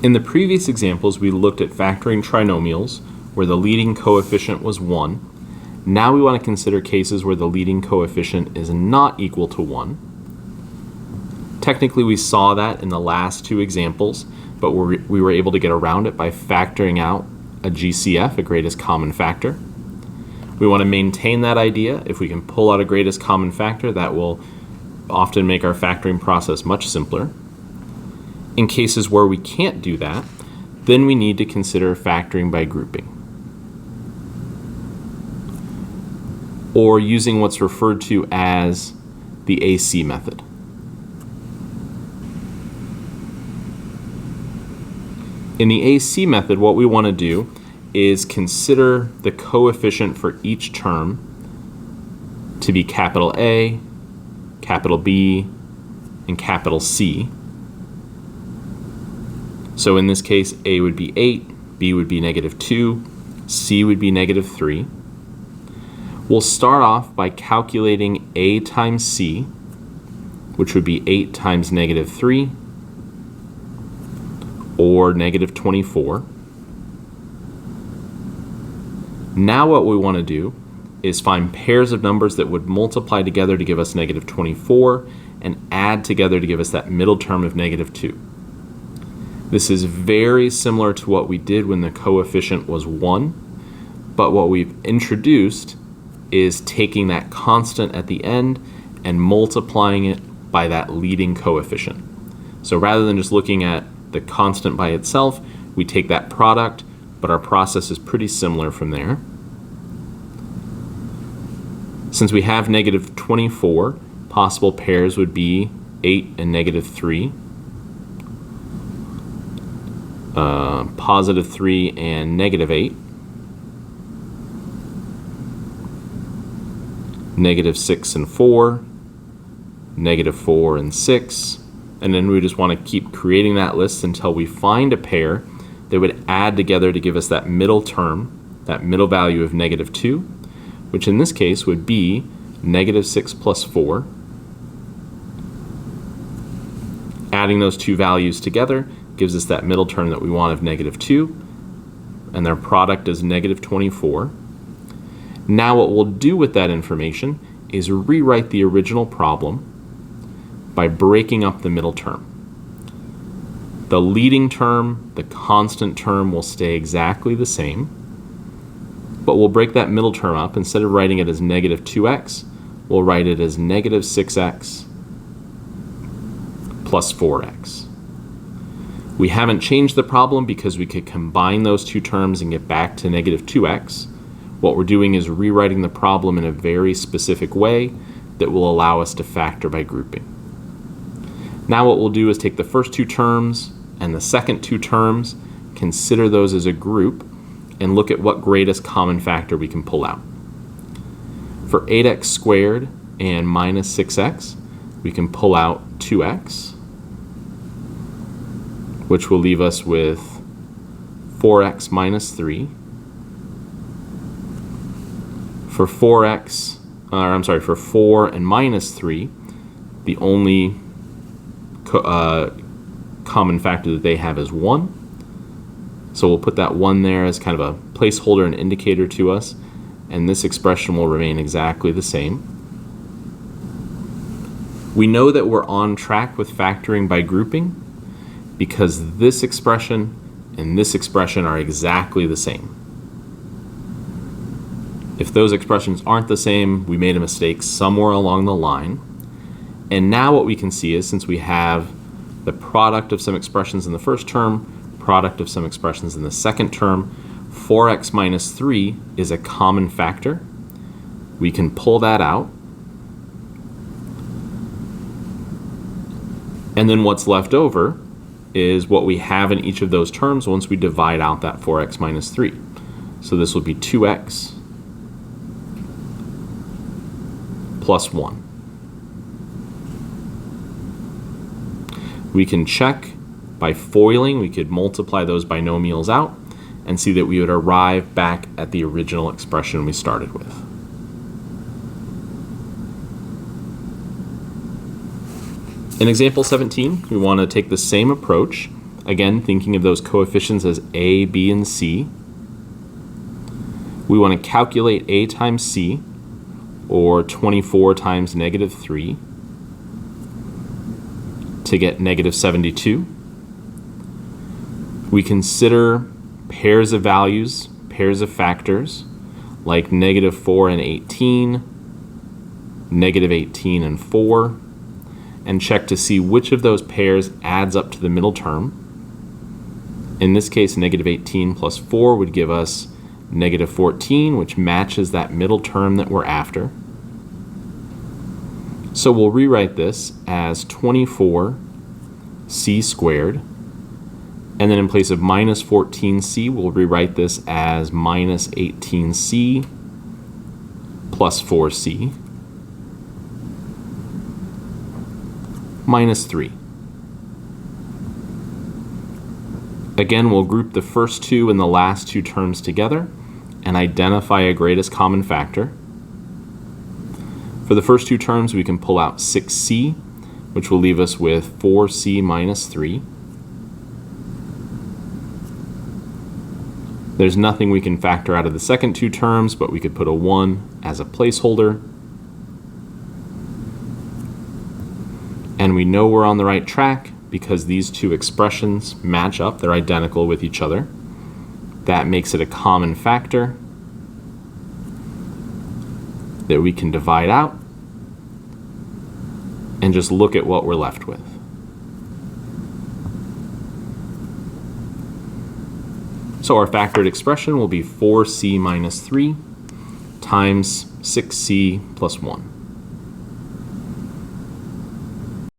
In the previous examples, we looked at factoring trinomials where the leading coefficient was 1. Now we want to consider cases where the leading coefficient is not equal to 1. Technically, we saw that in the last two examples, but we were able to get around it by factoring out a GCF, a greatest common factor. We want to maintain that idea. If we can pull out a greatest common factor, that will often make our factoring process much simpler. In cases where we can't do that, then we need to consider factoring by grouping, or using what's referred to as the AC method. In the AC method, what we want to do is consider the coefficient for each term to be capital A, capital B, and capital C. So in this case, A would be 8, B would be -2, C would be -3. We'll start off by calculating A times C, which would be 8 times -3, or -24. Now what we want to do is find pairs of numbers that would multiply together to give us -24 and add together to give us that middle term of -2. This is very similar to what we did when the coefficient was 1, but what we've introduced is taking that constant at the end and multiplying it by that leading coefficient. So rather than just looking at the constant by itself, we take that product, but our process is pretty similar from there. Since we have -24, possible pairs would be 8 and -3. +3 and -8, -6 and 4, -4 and 6, and then we just want to keep creating that list until we find a pair that would add together to give us that middle term, that middle value of -2, which in this case would be -6 plus 4. Adding those two values together gives us that middle term that we want of -2, and their product is -24. Now what we'll do with that information is rewrite the original problem by breaking up the middle term. The leading term, the constant term, will stay exactly the same, but we'll break that middle term up. Instead of writing it as -2x, we'll write it as -6x plus 4x. We haven't changed the problem because we could combine those two terms and get back to -2x. What we're doing is rewriting the problem in a very specific way that will allow us to factor by grouping. Now what we'll do is take the first two terms and the second two terms, consider those as a group, and look at what greatest common factor we can pull out. For 8x squared and -6x, we can pull out 2x, which will leave us with 4x minus 3. For 4 and -3, the only common factor that they have is 1. So we'll put that 1 there as kind of a placeholder and indicator to us, and this expression will remain exactly the same. We know that we're on track with factoring by grouping because this expression and this expression are exactly the same. If those expressions aren't the same, we made a mistake somewhere along the line. And now what we can see is, since we have the product of some expressions in the first term, product of some expressions in the second term, 4x minus 3 is a common factor. We can pull that out. And then what's left over is what we have in each of those terms once we divide out that 4x minus 3. So this will be 2x plus 1. We can check by foiling. We could multiply those binomials out and see that we would arrive back at the original expression we started with. In example 17, we want to take the same approach again, thinking of those coefficients as a, b, and c, we want to calculate a times c, or 24 times negative 3, to get negative 72. We consider pairs of values, pairs of factors, like negative 4 and 18, negative 18 and 4, and check to see which of those pairs adds up to the middle term. In this case, negative 18 plus 4 would give us negative 14, which matches that middle term that we're after. So we'll rewrite this as 24c squared, and then in place of minus 14c, we'll rewrite this as minus 18c plus 4c minus 3. Again, we'll group the first two and the last two terms together and identify a greatest common factor. For the first two terms, we can pull out 6c, which will leave us with 4c minus 3. There's nothing we can factor out of the second two terms, but we could put a 1 as a placeholder. And we know we're on the right track because these two expressions match up. They're identical with each other. That makes it a common factor that we can divide out and just look at what we're left with. So our factored expression will be 4c minus 3 times 6c plus 1.